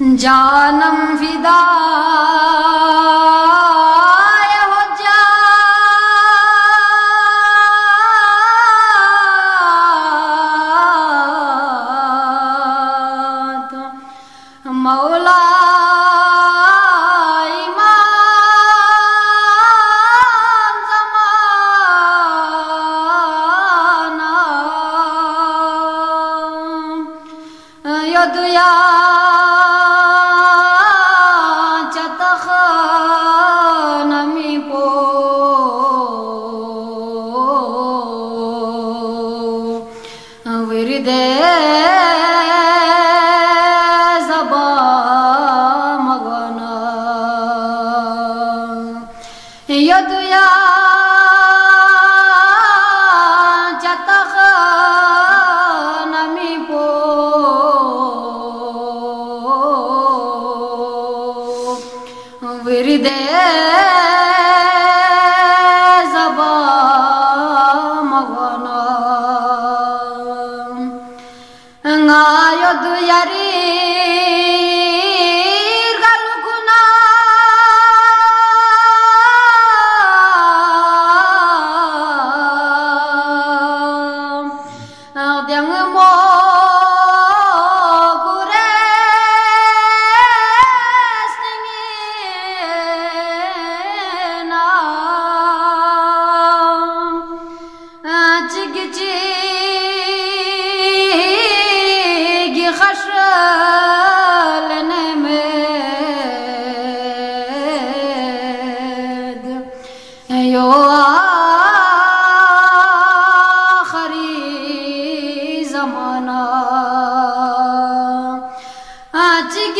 जानम फिदा हो जा तो मौला दुया चतख नमी पो विरदे ज़बा मगना यदुया चतख नमी पो विरदे ज़बा मगना ङायदु यारी गलगुना द्यंग मो यो आखरी ज़माना चिग